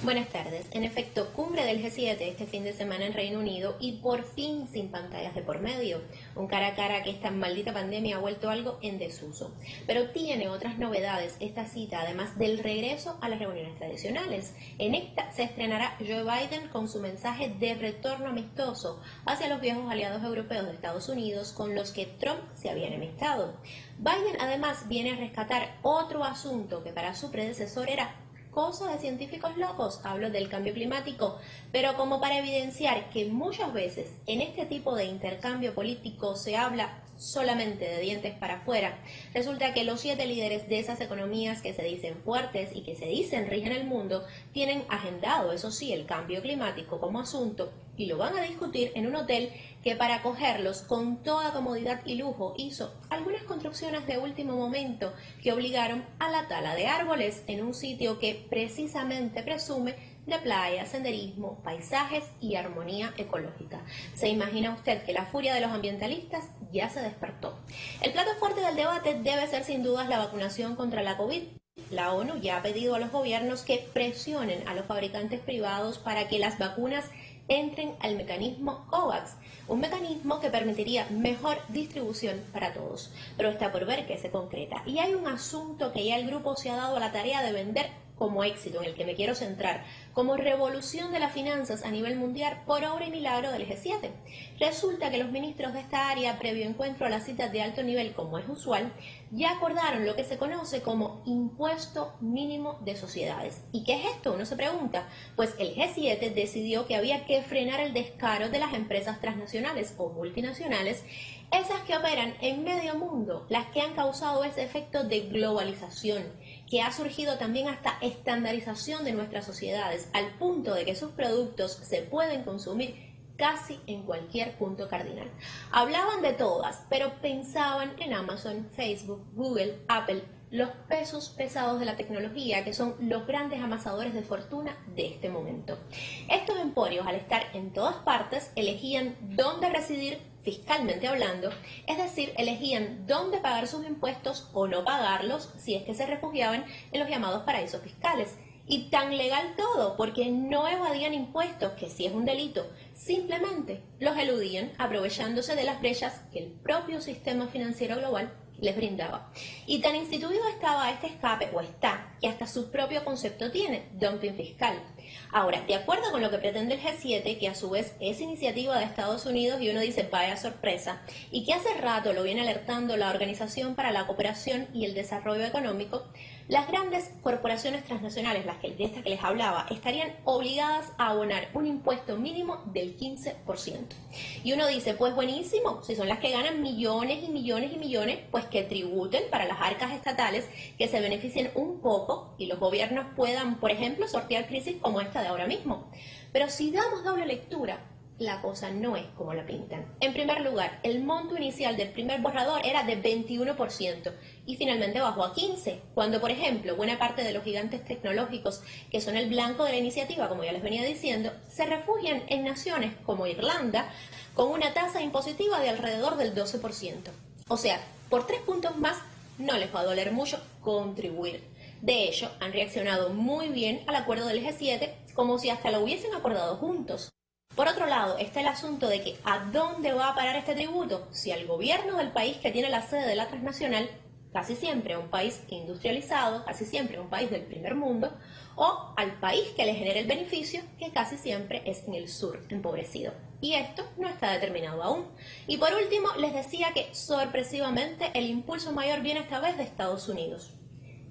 Buenas tardes. En efecto, cumbre del G7 este fin de semana en Reino Unido y por fin sin pantallas de por medio. Un cara a cara que esta maldita pandemia ha vuelto algo en desuso. Pero tiene otras novedades esta cita, además del regreso a las reuniones tradicionales. En esta se estrenará Joe Biden con su mensaje de retorno amistoso hacia los viejos aliados europeos de Estados Unidos con los que Trump se había enemistado. Biden además viene a rescatar otro asunto que para su predecesor era cosa de científicos locos, hablo del cambio climático, pero como para evidenciar que muchas veces en este tipo de intercambio político se habla solamente de dientes para afuera, resulta que los 7 líderes de esas economías que se dicen fuertes y que se dicen rigen el mundo, tienen agendado, eso sí, el cambio climático como asunto y lo van a discutir en un hotel que para acogerlos con toda comodidad y lujo hizo algunas construcciones de último momento que obligaron a la tala de árboles en un sitio que precisamente presume de playa, senderismo, paisajes y armonía ecológica. ¿Se imagina usted que la furia de los ambientalistas ya se despertó? El plato fuerte del debate debe ser sin dudas la vacunación contra la COVID. La ONU ya ha pedido a los gobiernos que presionen a los fabricantes privados para que las vacunas entren al mecanismo COVAX, un mecanismo que permitiría mejor distribución para todos. Pero está por ver qué se concreta. Y hay un asunto que ya el grupo se ha dado a la tarea de vender como éxito, en el que me quiero centrar, como revolución de las finanzas a nivel mundial por obra y milagro del G7. Resulta que los ministros de esta área, previo encuentro a las citas de alto nivel como es usual, ya acordaron lo que se conoce como impuesto mínimo de sociedades. ¿Y qué es esto? Uno se pregunta. Pues el G7 decidió que había que frenar el descaro de las empresas transnacionales o multinacionales, esas que operan en medio mundo, las que han causado ese efecto de globalización, que ha surgido también hasta estandarización de nuestras sociedades, al punto de que sus productos se pueden consumir casi en cualquier punto cardinal. Hablaban de todas, pero pensaban en Amazon, Facebook, Google, Apple, los pesos pesados de la tecnología, que son los grandes amasadores de fortuna de este momento. Estos emporios, al estar en todas partes, elegían dónde residir fiscalmente hablando, es decir, elegían dónde pagar sus impuestos o no pagarlos si es que se refugiaban en los llamados paraísos fiscales. Y tan legal todo, porque no evadían impuestos, que sí es un delito, simplemente los eludían aprovechándose de las brechas que el propio sistema financiero global les brindaba. Y tan instituido estaba este escape, o está, que hasta su propio concepto tiene, dumping fiscal. Ahora, de acuerdo con lo que pretende el G7, que a su vez es iniciativa de Estados Unidos, y uno dice, vaya sorpresa, y que hace rato lo viene alertando la Organización para la Cooperación y el Desarrollo Económico, las grandes corporaciones transnacionales, de estas que les hablaba, estarían obligadas a abonar un impuesto mínimo del 15%. Y uno dice, pues buenísimo, si son las que ganan millones y millones y millones, pues que tributen para las arcas estatales, que se beneficien un poco y los gobiernos puedan, por ejemplo, sortear crisis como esta de ahora mismo. Pero si damos doble lectura, la cosa no es como la pintan. En primer lugar, el monto inicial del primer borrador era de 21% y finalmente bajó a 15%, cuando, por ejemplo, buena parte de los gigantes tecnológicos que son el blanco de la iniciativa, como ya les venía diciendo, se refugian en naciones como Irlanda con una tasa impositiva de alrededor del 12%. O sea, por 3 puntos más no les va a doler mucho contribuir. De hecho, han reaccionado muy bien al acuerdo del G7, como si hasta lo hubiesen acordado juntos. Por otro lado, está el asunto de que ¿a dónde va a parar este tributo? Si al gobierno del país que tiene la sede de la transnacional, casi siempre un país industrializado, casi siempre un país del primer mundo, o al país que le genera el beneficio, que casi siempre es en el sur empobrecido. Y esto no está determinado aún. Y por último, les decía que sorpresivamente el impulso mayor viene esta vez de Estados Unidos.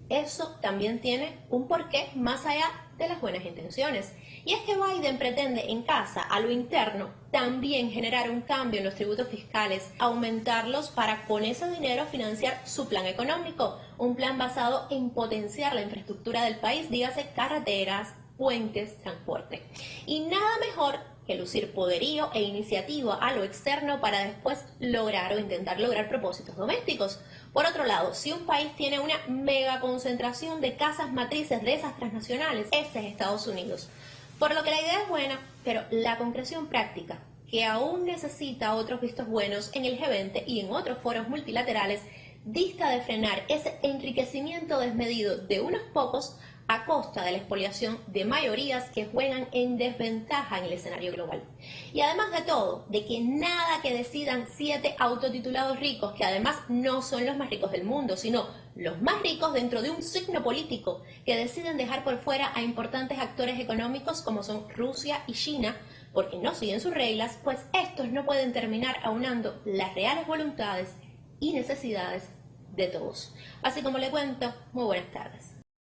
Eso también tiene un porqué más allá de las buenas intenciones. Y es que Biden pretende en casa, a lo interno, también generar un cambio en los tributos fiscales, aumentarlos para con ese dinero financiar su plan económico, un plan basado en potenciar la infraestructura del país, dígase carreteras, puentes, transporte. Y nada mejor que lucir poderío e iniciativa a lo externo para después lograr o intentar lograr propósitos domésticos. Por otro lado, si un país tiene una mega concentración de casas matrices de esas transnacionales, ese es Estados Unidos. Por lo que la idea es buena, pero la concreción práctica, que aún necesita otros vistos buenos en el G20 y en otros foros multilaterales, dista de frenar ese enriquecimiento desmedido de unos pocos a costa de la expoliación de mayorías que juegan en desventaja en el escenario global. Y además de todo, de que nada que decidan 7 autotitulados ricos, que además no son los más ricos del mundo, sino los más ricos dentro de un signo político, que deciden dejar por fuera a importantes actores económicos como son Rusia y China, porque no siguen sus reglas, pues estos no pueden terminar aunando las reales voluntades y necesidades de todos. Así como le cuento, muy buenas tardes.